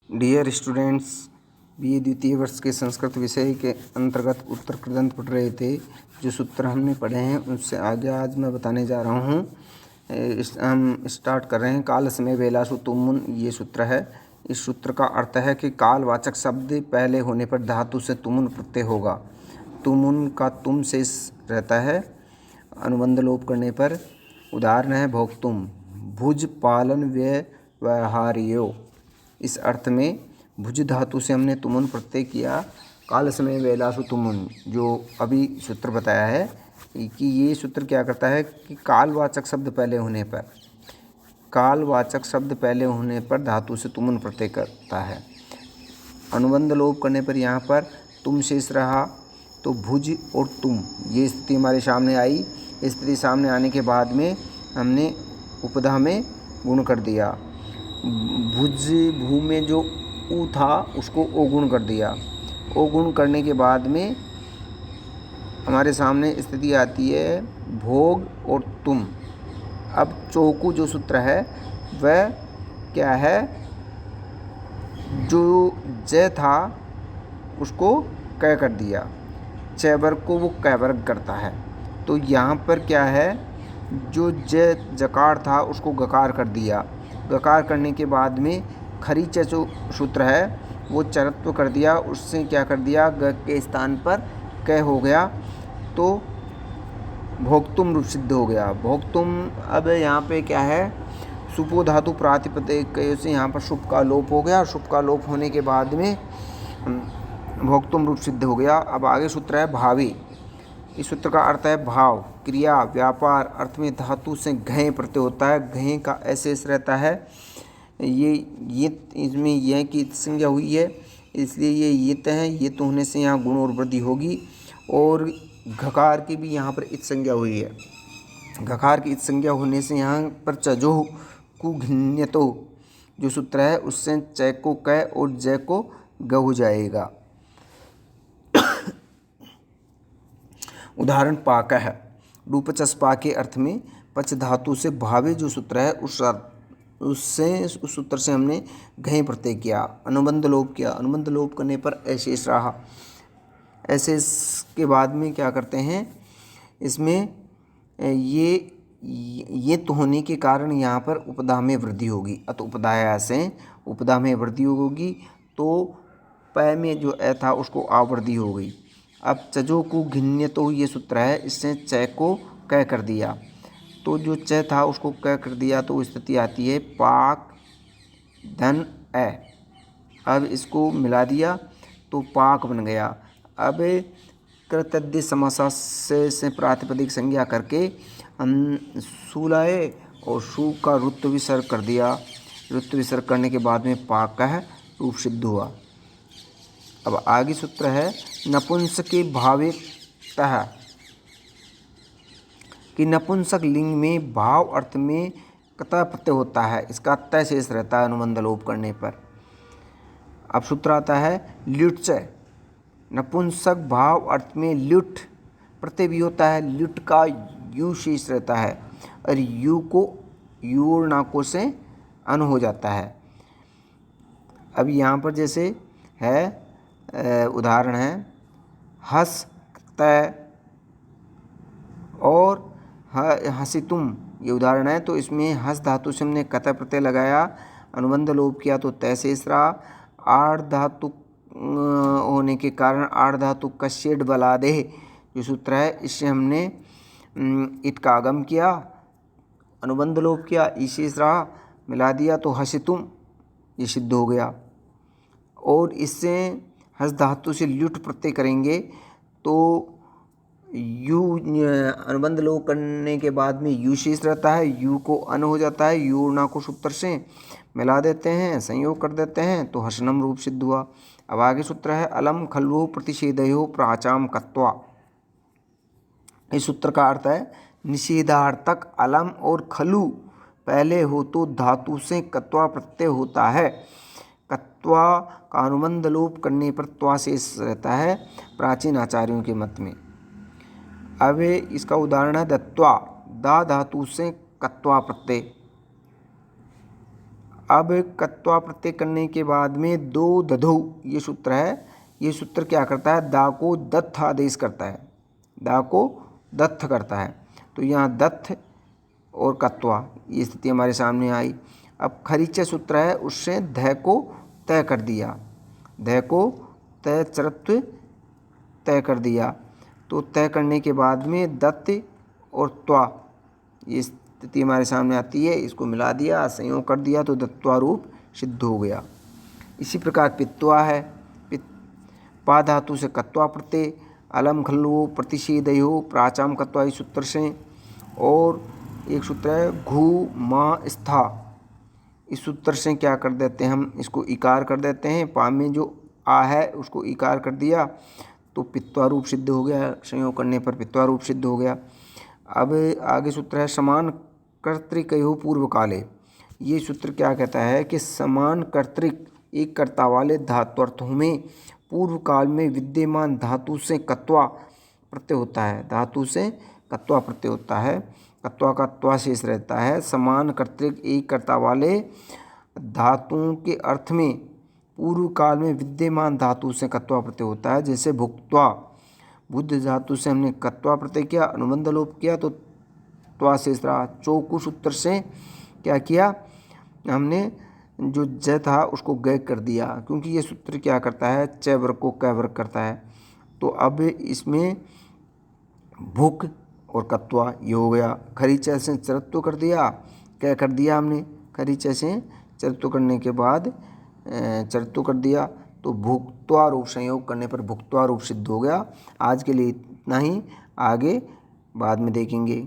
Dear students, BA द्वितीय वर्ष के संस्कृत विषय के अंतर्गत उत्तर कृदंत पढ़ रहे थे। जो सूत्र हमने पढ़े हैं उससे आगे आज मैं बताने जा रहा हूँ। हम स्टार्ट कर रहे हैं। काल समय वेलासु तुमुन, ये सूत्र है। इस सूत्र का अर्थ है कि कालवाचक शब्द पहले होने पर धातु से तुमुन प्रत्यय होगा। तुमुन का तुम शेष रहता है अनुबंध लोप करने पर। उदाहरण है भोक्तुम, भुज पालन व्यय व्यवहार्यो। इस अर्थ में भुज धातु से हमने तुमुन प्रत्यय किया। काल समय वेलासु तुमुन, जो अभी सूत्र बताया है कि ये सूत्र क्या करता है कि कालवाचक शब्द पहले होने पर धातु से तुमुन प्रत्यय करता है। अनुबंध लोप करने पर यहाँ पर तुम शेष रहा, तो भुज और तुम ये स्थिति हमारे सामने आई। स्थिति सामने आने के बाद में हमने उपधा में गुण कर दिया। भुज भू में जो ऊ था उसको ओ गुण कर दिया। ओ गुण करने के बाद में हमारे सामने स्थिति आती है भोग और तुम। अब चौकू जो सूत्र है वह क्या है, जो जय था उसको कै कर दिया, चैबर को वो कैवर्ग करता है। तो यहाँ पर क्या है, जो जय जकार था उसको गकार कर दिया। गकार करने के बाद में खरी च जो सूत्र है वो चरत्व कर दिया। उससे क्या कर दिया, ग के स्थान पर कै हो गया, तो भोक्तुम रूप सिद्ध हो गया। भोक्तुम, अब यहाँ पे क्या है, सुपो धातु प्रातिपदिक से यहाँ पर शुभ का लोप हो गया। शुभ का लोप होने के बाद में भोक्तुम रूप सिद्ध हो गया। अब आगे सूत्र है भावी। इस सूत्र का अर्थ है भाव, क्रिया, व्यापार। अर्थ में धातु से घय प्रत्यय होता है। घय का अशेष रहता है। ये इसमें यह की संज्ञा हुई है, इसलिए ये यित है। यित होने से यहाँ गुण और वृद्धि होगी। और घकार की भी यहाँ पर इत संज्ञा हुई है। घकार की इत संज्ञा होने से यहाँ पर चजो कु घिन्यतो जो सूत्र है उससे चय को कै और जय को ग हो जाएगा। उदाहरण पाक है। रूपचस पा के अर्थ में पच धातु से भावे जो सूत्र है उस सूत्र से हमने घय प्रत्यय किया, अनुबंध लोप किया। अनुबंध लोप करने पर अशेष रहा। अशेष के बाद में क्या करते हैं, इसमें ये तो होने के कारण यहाँ पर उपधा में वृद्धि होगी। अत उपधाया से उपधा में वृद्धि होगी, तो पै में जो ए था उसको आवृद्धि हो गई। अब चजो को घिन्य तो ये सूत्र है, इससे चय को कै कर दिया, तो जो चय था उसको कै कर दिया, तो स्थिति आती है पाक धन ए। अब इसको मिला दिया तो पाक बन गया। अब कृतद्य समासा से प्रातिपदिक संज्ञा करके हम सू लाए और सू का रुत्व विसर्ग कर दिया। रुत्व विसर्ग करने के बाद में पाक का रूप सिद्ध हुआ। अब आगे सूत्र है नपुंसके भावितः, कि नपुंसक लिंग में भाव अर्थ में कतः प्रत्यय होता है, इसका तय शेष रहता है अनुबंध लोप करने पर। अब सूत्र आता है ल्युट्च। नपुंसक भाव अर्थ में ल्युट प्रत्यय भी होता है। ल्युट का यू शेष रहता है और यू को यूर्णाको से अन हो जाता है। अब यहाँ पर जैसे है उदाहरण है हस तय और हसितुम, ये उदाहरण है। तो इसमें हस धातु से हमने कतः प्रत्यय लगाया, अनुबंध लोप किया तो तय शेष रहा। आड़ धातु होने के कारण आड़ धातु का शेड बलादे जो सूत्र है इससे हमने इत का आगम किया, अनुबंध लोप किया, ई शेष रहा, मिला दिया तो हसितुम ये सिद्ध हो गया। और इससे हस धातु से ल्युट प्रत्यय करेंगे तो यू अनुबंध लोप करने के बाद में यू शेष रहता है, यू को अन हो जाता है, यूर्णा को सूत्र से मिला देते हैं, संयोग कर देते हैं तो हसनम रूप सिद्ध हुआ। अब आगे सूत्र है अलम खल्वो प्रतिषेधयो प्राचाम कत्वा। इस सूत्र का अर्थ है निषेधार्थक अलम और खलु पहले हो तो धातु से कत्वा प्रत्यय होता है। कत्वा का अनुबंध लोप करने पर त्वा शेष रहता है प्राचीन आचार्यों के मत में। अब इसका उदाहरण है दत्वा, दा धातु से कत्वा प्रत्यय। अब कत्वा प्रत्यय करने के बाद में दो दधौ ये सूत्र है। ये सूत्र क्या करता है, दा को दत्थ आदेश करता है, दा को दत्थ करता है। तो यहाँ दत्थ और कत्वा ये स्थिति हमारे सामने आई। अब खरीच सूत्र है, उससे ध को तय कर दिया, ध को तय चरत्व तय कर दिया। तो तय करने के बाद में दत्त और त्वा ये स्थिति हमारे सामने आती है, इसको मिला दिया, संयोग कर दिया तो दत्वा रूप सिद्ध हो गया। इसी प्रकार पित्वा है, पा धातु से कत्वा प्रत्यय, अलम खल्लु प्रतिषेधयो प्राचाम कत्वा इस सूत्र से। और एक सूत्र है घू मा स्था, इस सूत्र से क्या कर देते हैं हम, इसको इकार कर देते हैं, पा में जो आ है उसको इकार कर दिया तो पित्वा रूप सिद्ध हो गया, संयोग करने पर पित्वा रूप सिद्ध हो गया। अब आगे सूत्र है समान कर्तृकयो पूर्व काले। ये सूत्र क्या कहता है कि समान कर्तृक एक कर्ता वाले धात्वर्थों में पूर्व काल में विद्यमान धातु से कत्वा प्रत्यय होता है, धातु से कत्वा प्रत्यय होता है, कत्वा का त्वा शेष रहता है। समान कर्तृक एक कर्ता वाले धातुओं के अर्थ में पूर्व काल में विद्यमान धातु से कत्वा प्रत्यय होता है। जैसे भुक्त्वा, बुद्ध धातु से हमने कत्वा प्रत्यय किया, अनुबंध लोप किया तो त्वा शेष रहा। चौकु सूत्र से क्या किया हमने, जो ज था उसको ग कर दिया, क्योंकि ये सूत्र क्या करता है, च वर्ग को क वर्ग करता है। तो अब इसमें भुक और कत्वा ये हो गया। खरीच से चरत्व कर दिया, क कर दिया हमने, खरीच से चरत्व करने के बाद चरत्व कर दिया तो भुक्त्वा रूप संयोग करने पर भुक्त्वा रूप सिद्ध हो गया। आज के लिए इतना ही, आगे बाद में देखेंगे।